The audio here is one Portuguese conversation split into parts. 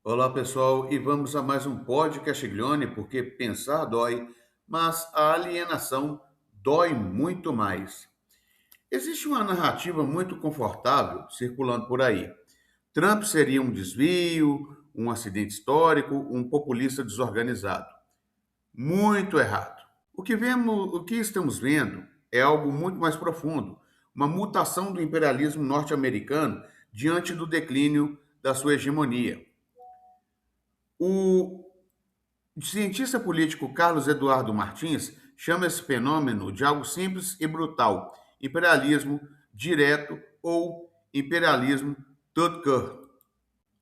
Olá pessoal, e vamos a mais um podcast Glione, porque pensar dói, mas a alienação dói muito mais. Existe uma narrativa muito confortável circulando por aí. Trump seria um desvio, um acidente histórico, um populista desorganizado. Muito errado. O que estamos vendo é algo muito mais profundo, uma mutação do imperialismo norte-americano diante do declínio da sua hegemonia. O cientista político Carlos Eduardo Martins chama esse fenômeno de algo simples e brutal: imperialismo direto ou imperialismo tout court.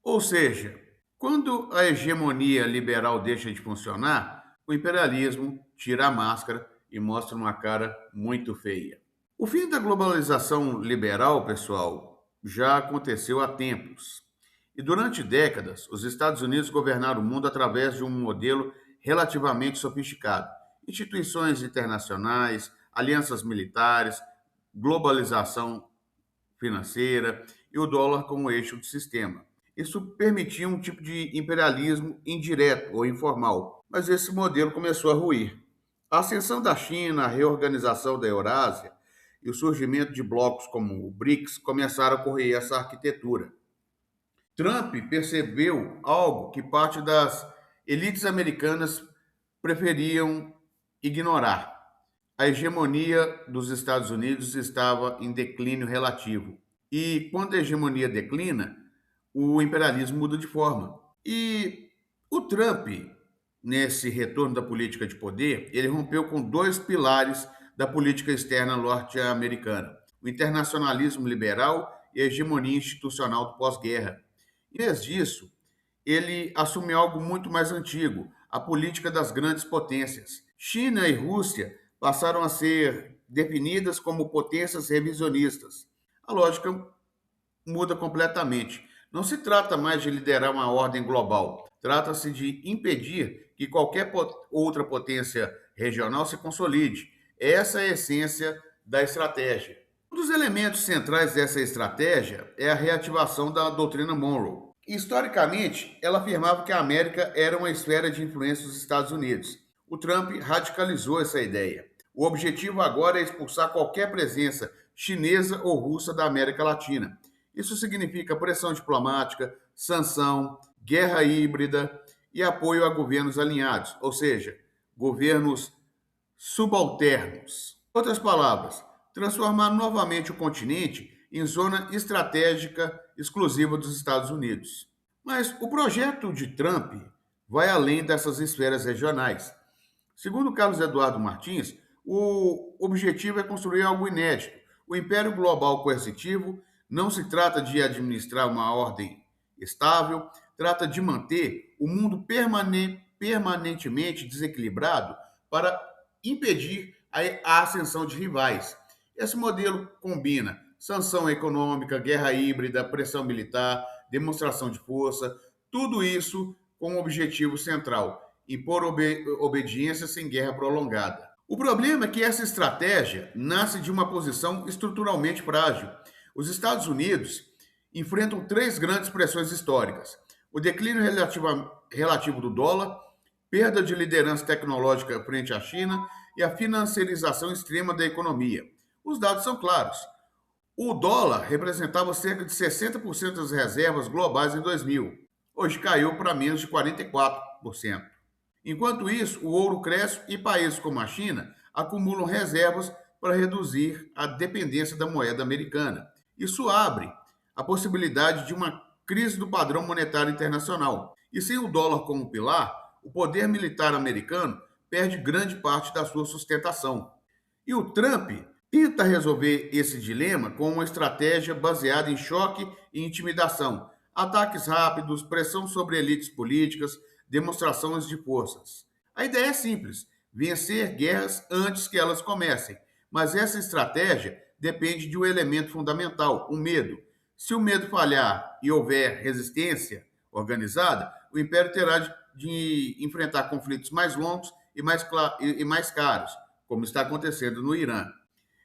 Ou seja, quando a hegemonia liberal deixa de funcionar, o imperialismo tira a máscara e mostra uma cara muito feia. O fim da globalização liberal, pessoal, já aconteceu há tempos. E durante décadas, os Estados Unidos governaram o mundo através de um modelo relativamente sofisticado. Instituições internacionais, alianças militares, globalização financeira e o dólar como eixo do sistema. Isso permitia um tipo de imperialismo indireto ou informal, mas esse modelo começou a ruir. A ascensão da China, a reorganização da Eurásia e o surgimento de blocos como o BRICS começaram a correr essa arquitetura. Trump percebeu algo que parte das elites americanas preferiam ignorar. A hegemonia dos Estados Unidos estava em declínio relativo. E quando a hegemonia declina, o imperialismo muda de forma. E o Trump, nesse retorno da política de poder, ele rompeu com dois pilares da política externa norte-americana: o internacionalismo liberal e a hegemonia institucional do pós-guerra. Em vez disso, ele assumiu algo muito mais antigo, a política das grandes potências. China e Rússia passaram a ser definidas como potências revisionistas. A lógica muda completamente. Não se trata mais de liderar uma ordem global, trata-se de impedir que qualquer outra potência regional se consolide. Essa é a essência da estratégia. Um dos elementos centrais dessa estratégia é a reativação da doutrina Monroe. Historicamente, ela afirmava que a América era uma esfera de influência dos Estados Unidos. O Trump radicalizou essa ideia. O objetivo agora é expulsar qualquer presença chinesa ou russa da América Latina. Isso significa pressão diplomática, sanção, guerra híbrida e apoio a governos alinhados, ou seja, governos subalternos. Em outras palavras, transformar novamente o continente em zona estratégica exclusiva dos Estados Unidos. Mas o projeto de Trump vai além dessas esferas regionais. Segundo Carlos Eduardo Martins, o objetivo é construir algo inédito. O império global coercitivo não se trata de administrar uma ordem estável, trata de manter o mundo permanentemente desequilibrado para impedir a ascensão de rivais. Esse modelo combina sanção econômica, guerra híbrida, pressão militar, demonstração de força, tudo isso com um objetivo central: impor obediência sem guerra prolongada. O problema é que essa estratégia nasce de uma posição estruturalmente frágil. Os Estados Unidos enfrentam três grandes pressões históricas: o declínio relativo do dólar, perda de liderança tecnológica frente à China e a financiarização extrema da economia. Os dados são claros. O dólar representava cerca de 60% das reservas globais em 2000. Hoje caiu para menos de 44%. Enquanto isso, o ouro cresce e países como a China acumulam reservas para reduzir a dependência da moeda americana. Isso abre a possibilidade de uma crise do padrão monetário internacional. E sem o dólar como pilar, o poder militar americano perde grande parte da sua sustentação. E o Trump tenta resolver esse dilema com uma estratégia baseada em choque e intimidação, ataques rápidos, pressão sobre elites políticas, demonstrações de forças. A ideia é simples: vencer guerras antes que elas comecem. Mas essa estratégia depende de um elemento fundamental: o medo. Se o medo falhar e houver resistência organizada, o império terá de enfrentar conflitos mais longos e mais caros, como está acontecendo no Irã.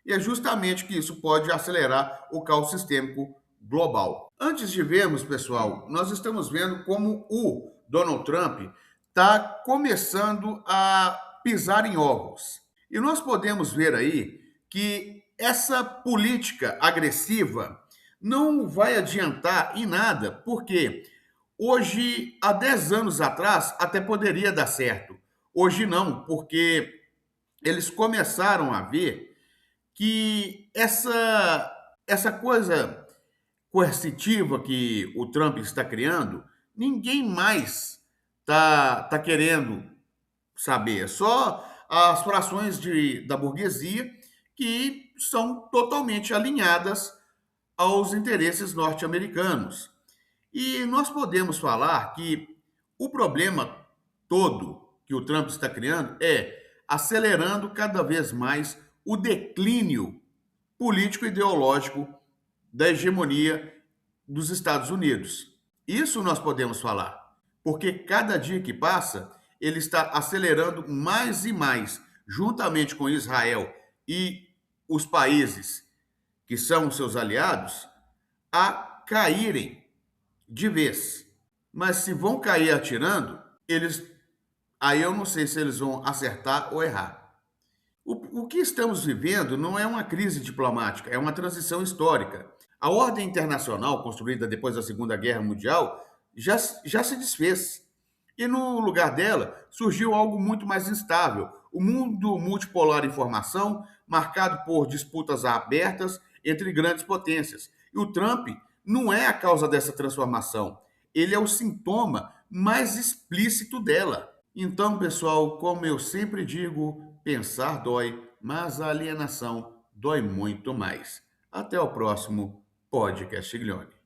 E é justamente que isso pode acelerar o caos sistêmico global. Antes de vermos, pessoal, nós estamos vendo como o Donald Trump está começando a pisar em ovos. E nós podemos ver aí que essa política agressiva não vai adiantar em nada, porque hoje, há 10 anos atrás, até poderia dar certo. Hoje não, porque eles começaram a ver que essa coisa coercitiva que o Trump está criando, ninguém mais tá querendo saber. Só as frações da burguesia que são totalmente alinhadas aos interesses norte-americanos. E nós podemos falar que o problema todo que o Trump está criando é acelerando cada vez mais o declínio político-ideológico da hegemonia dos Estados Unidos. Isso nós podemos falar, porque cada dia que passa, ele está acelerando mais e mais, juntamente com Israel e os países que são seus aliados, a caírem de vez. Mas se vão cair atirando, eles aí eu não sei se eles vão acertar ou errar. O que estamos vivendo não é uma crise diplomática, é uma transição histórica. A ordem internacional, construída depois da Segunda Guerra Mundial, já se desfez. E no lugar dela surgiu algo muito mais instável: o mundo multipolar em formação, marcado por disputas abertas entre grandes potências. E o Trump não é a causa dessa transformação, ele é o sintoma mais explícito dela. Então, pessoal, como eu sempre digo, pensar dói, mas a alienação dói muito mais. Até o próximo podcast Glione.